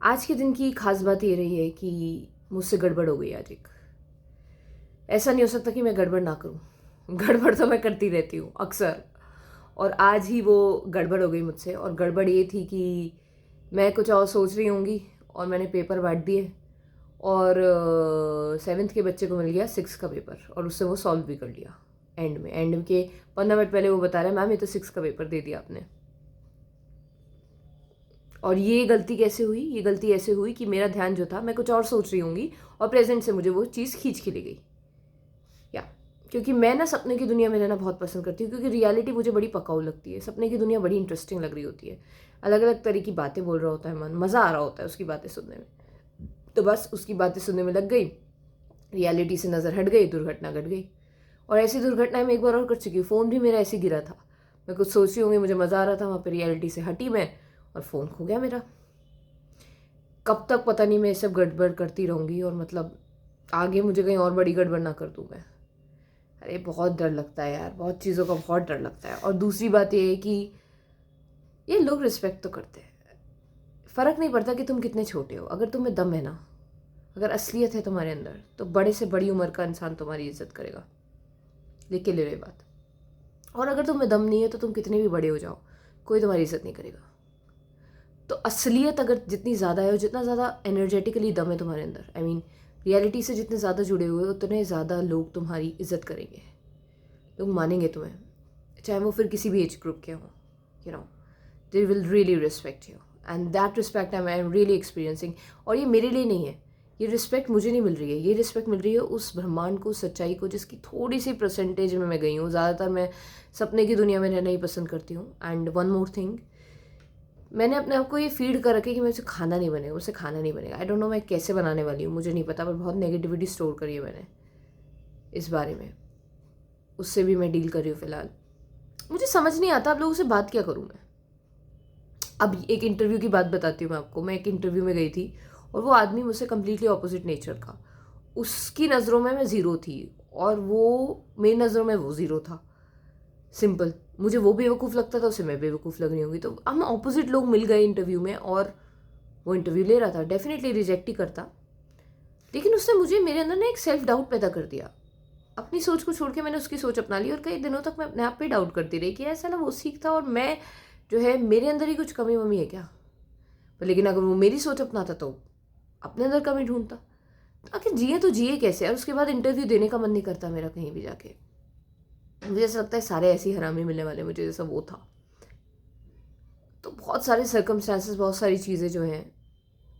आज के दिन की खास बात ये रही है कि मुझसे गड़बड़ हो गई आज एक। ऐसा नहीं हो सकता कि मैं गड़बड़ ना करूं। गड़बड़ तो मैं करती रहती हूँ अक्सर। और आज ही वो गड़बड़ हो गई मुझसे। और गड़बड़ ये थी कि मैं कुछ और सोच रही होंगी और मैंने पेपर बांट दिए। और 7th के बच्चे को मिल गया 6 का पेपर और उससे वो सॉल्व भी कर लिया। एंड के 15 मिनट पहले वो बता रहा है, मैम ये तो 6 का पेपर दे दिया आपने। और ये गलती कैसे हुई? ये गलती ऐसे हुई कि मेरा ध्यान जो था, मैं कुछ और सोच रही होंगी और प्रेजेंट से मुझे वो चीज़ खींच के ले गई। या क्योंकि मैं ना सपने की दुनिया में रहना बहुत पसंद करती हूँ, क्योंकि रियलिटी मुझे बड़ी पकाऊ लगती है। सपने की दुनिया बड़ी इंटरेस्टिंग लग रही होती है। अलग अलग तरह की बातें बोल रहा होता है मन, मज़ा आ रहा होता है उसकी बातें सुनने में। तो बस उसकी बातें सुनने में लग गई, रियलिटी से नज़र हट गई, दुर्घटना घट गई। और ऐसी दुर्घटनाएं मैं एक बार और कर चुकी हूँ। फ़ोन भी मेरा ऐसे गिरा था। मैं कुछ सोच रही होंगी, मुझे मज़ा आ रहा था, वहाँ पर रियलिटी से हटी मैं और फ़ोन खो गया मेरा। कब तक पता नहीं मैं ये सब गड़बड़ करती रहूँगी और मतलब आगे मुझे कहीं और बड़ी गड़बड़ ना कर दूँ मैं। अरे बहुत डर लगता है यार, बहुत चीज़ों का बहुत डर लगता है। और दूसरी बात ये है कि ये लोग रिस्पेक्ट तो करते हैं। फ़र्क नहीं पड़ता कि तुम कितने छोटे हो, अगर तुम्हें दम है ना, अगर असलियत है तुम्हारे अंदर, तो बड़े से बड़ी उम्र का इंसान तुम्हारी इज्जत करेगा। लिख के ले लो ये बात। और अगर तुम्हें दम नहीं है तो तुम कितने भी बड़े हो जाओ, कोई तुम्हारी इज्जत नहीं करेगा। तो असलियत अगर जितनी ज़्यादा है और जितना ज़्यादा एनर्जेटिकली दम है तुम्हारे अंदर, आई मीन रियलिटी से जितने ज़्यादा जुड़े हुए हो, उतने ज़्यादा लोग तुम्हारी इज्जत करेंगे। लोग मानेंगे तुम्हें, चाहे वो फिर किसी भी एज ग्रुप के हों। You know, they will really respect you and that respect I am really experiencing. और ये मेरे लिए नहीं है, ये रिस्पेक्ट मुझे नहीं मिल रही है, ये रिस्पेक्ट मिल रही है उस ब्रह्मांड को, सच्चाई को, जिसकी थोड़ी सी परसेंटेज में मैं गई हूँ। ज़्यादातर मैं सपने की दुनिया में रहना ही पसंद करती हूँ। एंड वन मोर थिंग, मैंने अपने आप को ये फीड कर रखी है कि मुझसे खाना नहीं बनेगा, मुझसे खाना नहीं बनेगा। आई डोंट नो मैं कैसे बनाने वाली हूँ, मुझे नहीं पता, पर बहुत नेगेटिविटी स्टोर करी है मैंने इस बारे में। उससे भी मैं डील कर रही हूँ फ़िलहाल। मुझे समझ नहीं आता आप लोगों से बात क्या करूँ मैं। अब एक इंटरव्यू की बात बताती हूँ मैं आपको। मैं एक इंटरव्यू में गई थी और वो आदमी मुझसे कम्प्लीटली ऑपोजिट नेचर का। उसकी नज़रों में मैं ज़ीरो थी और वो मेरी नज़रों में वो ज़ीरो था। सिंपल। मुझे वो बेवकूफ़ लगता था, उसे मैं बेवकूफ़ लग रही होंगी। तो हम ऑपोजिट लोग मिल गए इंटरव्यू में और वो इंटरव्यू ले रहा था। डेफिनेटली रिजेक्ट ही करता, लेकिन उसने मुझे मेरे अंदर ना एक सेल्फ डाउट पैदा कर दिया। अपनी सोच को छोड़ के मैंने उसकी सोच अपना ली और कई दिनों तक मैं अपने आप पे डाउट करती रही कि ऐसा ना वो सीखता और मैं जो है, मेरे अंदर ही कुछ कमी वमी है क्या। पर लेकिन अगर वो मेरी सोच अपनाता तो अपने अंदर कमी ढूंढता। तो आखिर जिए तो जिए कैसे। और उसके बाद इंटरव्यू देने का मन नहीं करता मेरा कहीं भी जाके। मुझे ऐसा लगता है सारे ऐसे ही हरामी मिलने वाले मुझे, जैसा वो था। तो बहुत सारे सर्कमस्टांसेस, बहुत सारी चीज़ें जो हैं।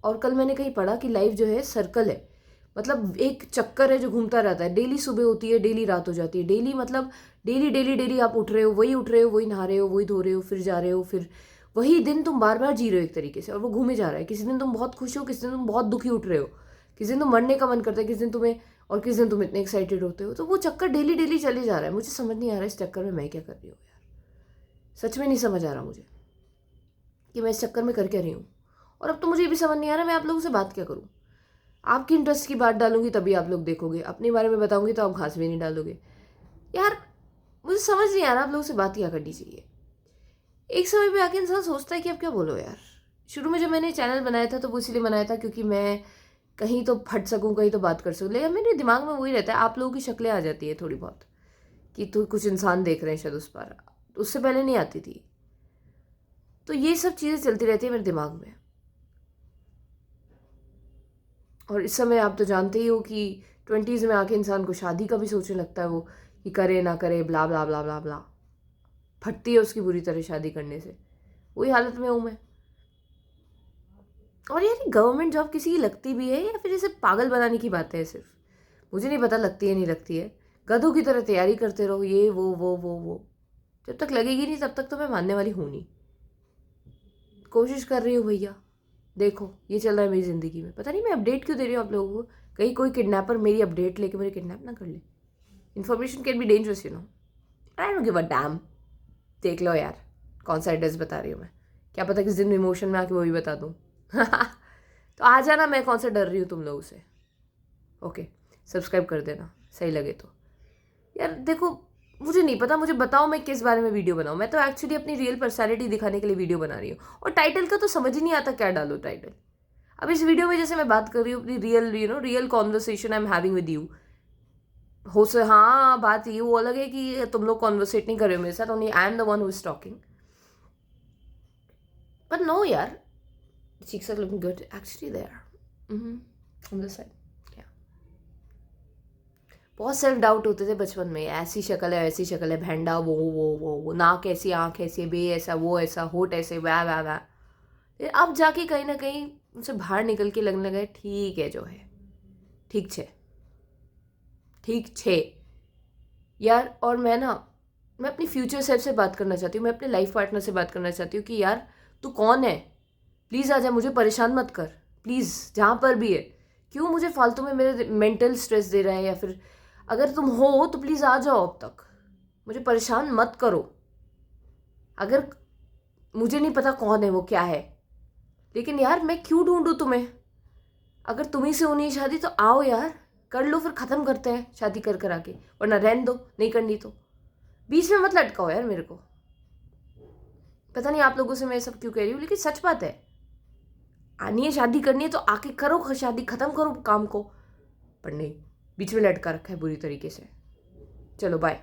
और कल मैंने कहीं पढ़ा कि लाइफ जो है सर्कल है, मतलब एक चक्कर है जो घूमता रहता है। डेली सुबह होती है, डेली रात हो जाती है। डेली मतलब डेली डेली डेली आप उठ रहे हो, वही उठ रहे हो, वही नहा रहे हो, वही धो रहे हो, फिर जा रहे हो, फिर वही दिन तुम बार बार जी रहे हो एक तरीके से। और वो घूमे जा रहा है। किसी दिन तुम बहुत खुश हो, किसी दिन तुम बहुत दुखी उठ रहे हो, किसी दिन तुम मरने का मन करता है, किसी दिन तुम्हें, और किसी दिन तुम इतने एक्साइटेड होते हो। तो वो चक्कर डेली डेली चले जा रहा है। मुझे समझ नहीं आ रहा है इस चक्कर में मैं क्या कर रही हूँ यार। सच में नहीं समझ आ रहा मुझे कि मैं इस चक्कर में कर क्या रही हूँ। और अब तो मुझे ये भी समझ नहीं आ रहा मैं आप लोगों से बात क्या करूँ। आपकी इंटरेस्ट की बात डालूंगी तभी आप लोग देखोगे, अपने बारे में बताऊंगी तो आप घास भी नहीं डालोगे यार। मुझे समझ नहीं आ रहा आप लोगों से बात क्या करनी चाहिए। एक समय पे आके इंसान सोचता है कि अब क्या बोलो यार। शुरू में जब मैंने चैनल बनाया था तो वो इसलिए बनाया था क्योंकि मैं कहीं तो फट सकूं, कहीं तो बात कर सकूं। लेकिन मेरे दिमाग में वही रहता है, आप लोगों की शक्लें आ जाती है थोड़ी बहुत कि तो कुछ इंसान देख रहे हैं शायद उस पर, उससे पहले नहीं आती थी। तो ये सब चीज़ें चलती रहती है मेरे दिमाग में। और इस समय आप तो जानते ही हो कि 20s में आके इंसान को शादी का भी सोचने लगता है, वो कि करे ना करे, ब्ला ब्ला ब्ला ब्ला ब्ला। फटती है उसकी बुरी तरह शादी करने से। वही हालत में हूँ मैं। और यार ये गवर्नमेंट जॉब किसी की लगती भी है या फिर इसे पागल बनाने की बात है सिर्फ, मुझे नहीं पता लगती है नहीं लगती है। गधों की तरह तैयारी करते रहो, ये वो। जब तक लगेगी नहीं तब तक तो मैं मानने वाली हूँ नहीं। कोशिश कर रही हूँ भैया। देखो ये चल रहा है मेरी ज़िंदगी में। पता नहीं मैं अपडेट क्यों दे रही हूँ आप लोगों को। कहीं कोई किडनैपर मेरी अपडेट लेके मुझे किडनैप ना कर ले। Information can be dangerous, you know. I don't give a dam. देख लो यार कौन सा एड्रेस बता रही हूँ मैं। क्या पता किस दिन इमोशन में आके वो भी बता दूँ। तो आ जाना, मैं कौन सा डर रही हूँ तुम लोगों से। ओके, सब्सक्राइब कर देना सही लगे तो। यार देखो, मुझे नहीं पता, मुझे बताओ मैं किस बारे में वीडियो बनाऊँ। मैं तो एक्चुअली अपनी रियल पर्सनैलिटी दिखाने के लिए वीडियो बना रही हूँ। और टाइटल का तो समझ ही नहीं आता क्या डालो टाइटल। अब इस वीडियो में जैसे मैं बात कर रही हूँ अपनी real conversation I am having with you, हो से हाँ बात ये वो अलग है कि तुम लोग कॉन्वर्सेट नहीं कर रहे हो मेरे साथ, only I am the one who is talking, but no यार, cheeks are looking good actually there, on the side, yeah. बहुत सेल्फ डाउट होते थे बचपन में, ऐसी शक्ल है वैसी शक्ल है, भेंडा वो नाक ऐसी आँख ऐसी, बे ऐसा वो ऐसा, होठ ऐसे, वह वह वह। फिर अब जाके कहीं ना कहीं उनसे बाहर निकल के लगने लगा ठीक है जो है ठीक छे यार। और मैं अपनी फ्यूचर सेल्फ से बात करना चाहती हूँ, मैं अपने लाइफ पार्टनर से बात करना चाहती हूँ कि यार तू कौन है, प्लीज़ आ जा, मुझे परेशान मत कर प्लीज़, जहाँ पर भी है, क्यों मुझे फालतू में मेरे मेंटल स्ट्रेस दे रहा है, या फिर अगर तुम हो तो प्लीज़ आ जाओ, अब तक मुझे परेशान मत करो। अगर मुझे नहीं पता कौन है वो क्या है, लेकिन यार मैं क्यों ढूंढूं तुम्हें, अगर तुम्ही से होनी है शादी तो आओ यार, कर लो, फिर ख़त्म करते हैं शादी कर आके, वरना रहने दो, नहीं करनी तो बीच में मत लटकाओ यार मेरे को। पता नहीं आप लोगों से मैं सब क्यों कह रही हूँ, लेकिन सच बात है, आनी है शादी करनी है तो आके करो शादी, ख़त्म करो काम को, पर नहीं, बीच में लटका रखा है बुरी तरीके से। चलो बाय।